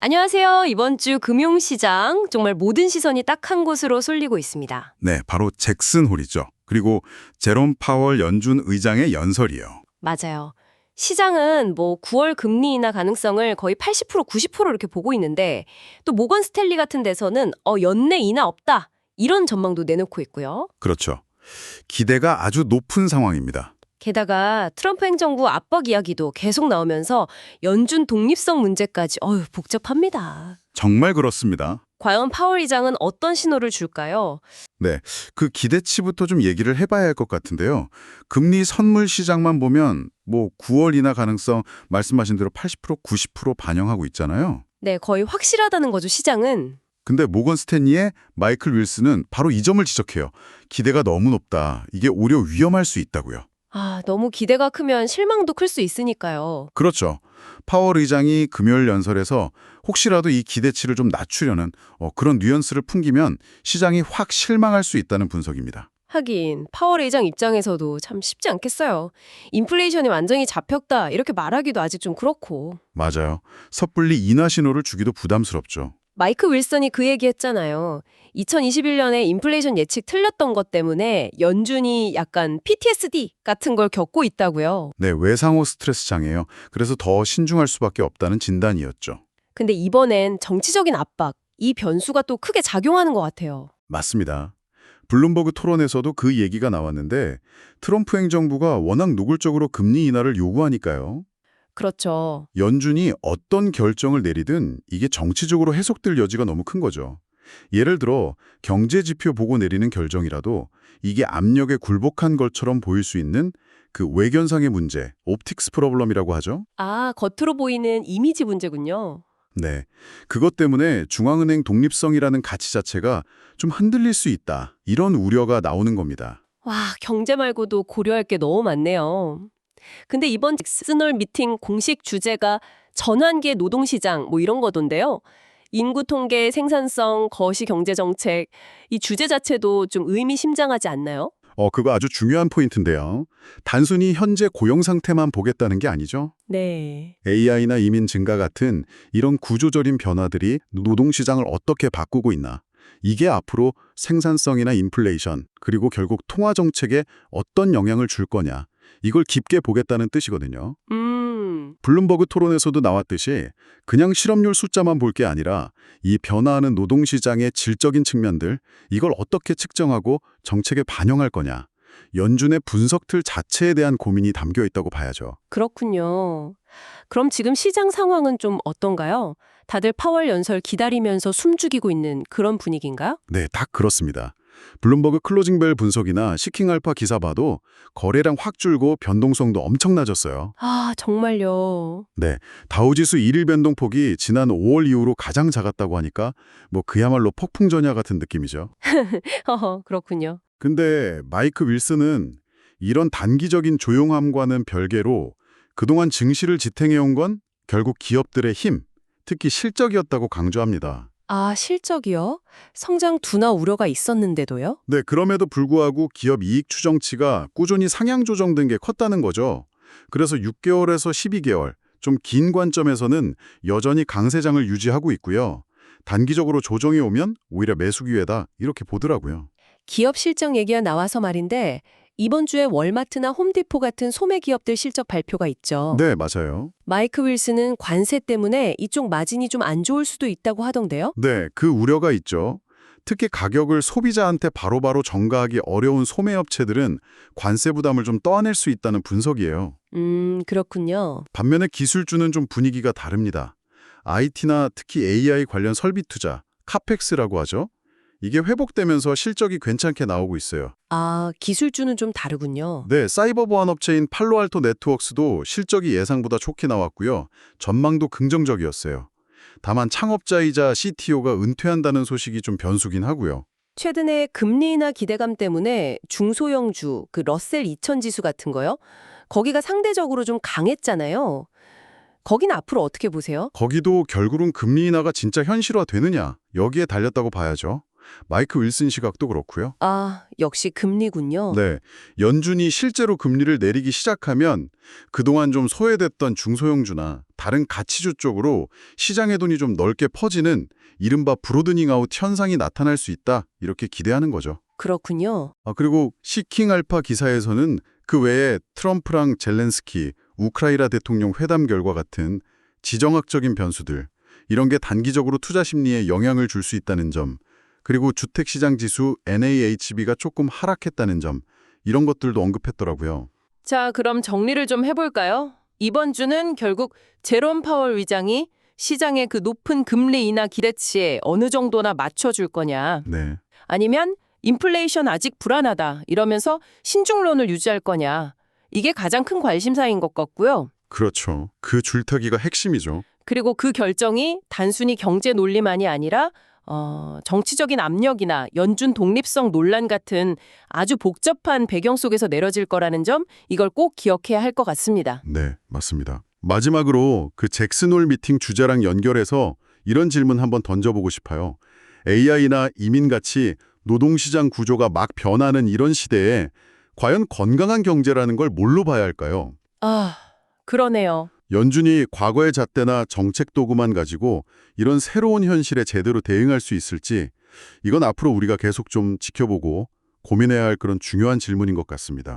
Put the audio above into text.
안녕하세요. 이번 주 금융시장 정말 모든 시선이 딱 한 곳으로 쏠리고 있습니다. 네, 바로 잭슨 홀이죠. 그리고 제롬 파월 연준 의장의 연설이요. 맞아요. 시장은 뭐 9월 금리 인하 가능성을 거의 80% 90% 이렇게 보고 있는데 또 모건 스탠리 같은 데서는 연내 인하 없다. 이런 전망도 내놓고 있고요. 그렇죠. 기대가 아주 높은 상황입니다. 게다가 트럼프 행정부 압박 이야기도 계속 나오면서 연준 독립성 문제까지 복잡합니다. 정말 그렇습니다. 과연 파월 의장은 어떤 신호를 줄까요? 네, 그 기대치부터 좀 얘기를 해봐야 할 것 같은데요. 금리 선물 시장만 보면 9월 인하 가능성 말씀하신 대로 80% 90% 반영하고 있잖아요. 네, 거의 확실하다는 거죠, 시장은. 근데 모건 스탠리의 마이클 윌슨은 바로 이 점을 지적해요. 기대가 너무 높다. 이게 오히려 위험할 수 있다고요. 너무 기대가 크면 실망도 클 수 있으니까요. 그렇죠. 파월 의장이 금요일 연설에서 혹시라도 이 기대치를 좀 낮추려는 그런 뉘앙스를 풍기면 시장이 확 실망할 수 있다는 분석입니다. 하긴 파월 의장 입장에서도 참 쉽지 않겠어요. 인플레이션이 완전히 잡혔다 이렇게 말하기도 아직 좀 그렇고. 맞아요. 섣불리 인하 신호를 주기도 부담스럽죠. 마이크 윌슨이 그 얘기했잖아요. 2021년에 인플레이션 예측 틀렸던 것 때문에 연준이 약간 PTSD 같은 걸 겪고 있다고요. 네, 외상후 스트레스 장애요. 그래서 더 신중할 수밖에 없다는 진단이었죠. 근데 이번엔 정치적인 압박, 이 변수가 또 크게 작용하는 것 같아요. 맞습니다. 블룸버그 토론에서도 그 얘기가 나왔는데 트럼프 행정부가 워낙 노골적으로 금리 인하를 요구하니까요. 그렇죠. 연준이 어떤 결정을 내리든 이게 정치적으로 해석될 여지가 너무 큰 거죠. 예를 들어 경제 지표 보고 내리는 결정이라도 이게 압력에 굴복한 것처럼 보일 수 있는 그 외견상의 문제, 옵틱스 프로블럼이라고 하죠. 겉으로 보이는 이미지 문제군요. 네, 그것 때문에 중앙은행 독립성이라는 가치 자체가 좀 흔들릴 수 있다. 이런 우려가 나오는 겁니다. 와, 경제 말고도 고려할 게 너무 많네요. 근데 이번 잭슨홀 미팅 공식 주제가 전환기의 노동시장 이런 거던데요. 인구 통계, 생산성, 거시 경제 정책 이 주제 자체도 좀 의미심장하지 않나요? 그거 아주 중요한 포인트인데요. 단순히 현재 고용 상태만 보겠다는 게 아니죠. 네. AI나 이민 증가 같은 이런 구조적인 변화들이 노동시장을 어떻게 바꾸고 있나. 이게 앞으로 생산성이나 인플레이션, 그리고 결국 통화 정책에 어떤 영향을 줄 거냐. 이걸 깊게 보겠다는 뜻이거든요. 블룸버그 토론에서도 나왔듯이 그냥 실업률 숫자만 볼 게 아니라 이 변화하는 노동시장의 질적인 측면들, 이걸 어떻게 측정하고 정책에 반영할 거냐. 연준의 분석 틀 자체에 대한 고민이 담겨 있다고 봐야죠. 그렇군요. 그럼 지금 시장 상황은 좀 어떤가요? 다들 파월 연설 기다리면서 숨죽이고 있는 그런 분위기인가요? 네, 딱 그렇습니다. 블룸버그 클로징벨 분석이나 시킹알파 기사 봐도 거래량 확 줄고 변동성도 엄청 낮았어요. 정말요. 네, 다우지수 1일 변동폭이 지난 5월 이후로 가장 작았다고 하니까 그야말로 폭풍전야 같은 느낌이죠. 그렇군요. 근데 마이크 윌슨은 이런 단기적인 조용함과는 별개로 그동안 증시를 지탱해온 건 결국 기업들의 힘, 특히 실적이었다고 강조합니다. 실적이요? 성장 둔화 우려가 있었는데도요? 네, 그럼에도 불구하고 기업 이익 추정치가 꾸준히 상향 조정된 게 컸다는 거죠. 그래서 6개월에서 12개월, 좀 긴 관점에서는 여전히 강세장을 유지하고 있고요. 단기적으로 조정이 오면 오히려 매수 기회다 이렇게 보더라고요. 기업 실적 얘기가 나와서 말인데 이번 주에 월마트나 홈디포 같은 소매 기업들 실적 발표가 있죠. 네, 맞아요. 마이크 윌슨은 관세 때문에 이쪽 마진이 좀 안 좋을 수도 있다고 하던데요? 네, 그 우려가 있죠. 특히 가격을 소비자한테 바로바로 전가하기 어려운 소매업체들은 관세 부담을 좀 떠안을 수 있다는 분석이에요. 그렇군요. 반면에 기술주는 좀 분위기가 다릅니다. IT나 특히 AI 관련 설비 투자, 카펙스라고 하죠. 이게 회복되면서 실적이 괜찮게 나오고 있어요. 기술주는 좀 다르군요. 네, 사이버 보안 업체인 팔로알토 네트워크스도 실적이 예상보다 좋게 나왔고요. 전망도 긍정적이었어요. 다만 창업자이자 CTO가 은퇴한다는 소식이 좀 변수긴 하고요. 최근에 금리 인하 기대감 때문에 중소형주, 그 러셀 2000 지수 같은 거요? 거기가 상대적으로 좀 강했잖아요. 거긴 앞으로 어떻게 보세요? 거기도 결국은 금리 인하가 진짜 현실화되느냐, 여기에 달렸다고 봐야죠. 마이크 윌슨 시각도 그렇고요. 역시 금리군요. 네, 연준이 실제로 금리를 내리기 시작하면 그동안 좀 소외됐던 중소형주나 다른 가치주 쪽으로 시장의 돈이 좀 넓게 퍼지는 이른바 브로드닝 아웃 현상이 나타날 수 있다. 이렇게 기대하는 거죠. 그렇군요. 그리고 시킹 알파 기사에서는 그 외에 트럼프랑 젤렌스키, 우크라이나 대통령 회담 결과 같은 지정학적인 변수들, 이런 게 단기적으로 투자 심리에 영향을 줄 수 있다는 점, 그리고 주택시장 지수 NAHB가 조금 하락했다는 점, 이런 것들도 언급했더라고요. 자, 그럼 정리를 좀 해볼까요? 이번 주는 결국 제롬 파월 의장이 시장의 그 높은 금리 인하 기대치에 어느 정도나 맞춰줄 거냐. 네, 아니면 인플레이션 아직 불안하다 이러면서 신중론을 유지할 거냐. 이게 가장 큰 관심사인 것 같고요. 그렇죠. 그 줄타기가 핵심이죠. 그리고 그 결정이 단순히 경제 논리만이 아니라 정치적인 압력이나 연준 독립성 논란 같은 아주 복잡한 배경 속에서 내려질 거라는 점, 이걸 꼭 기억해야 할 것 같습니다. 네, 맞습니다. 마지막으로 그 잭슨홀 미팅 주제랑 연결해서 이런 질문 한번 던져보고 싶어요. AI나 이민같이 노동시장 구조가 막 변하는 이런 시대에 과연 건강한 경제라는 걸 뭘로 봐야 할까요? 아, 그러네요. 연준이 과거의 잣대나 정책 도구만 가지고 이런 새로운 현실에 제대로 대응할 수 있을지, 이건 앞으로 우리가 계속 좀 지켜보고 고민해야 할 그런 중요한 질문인 것 같습니다.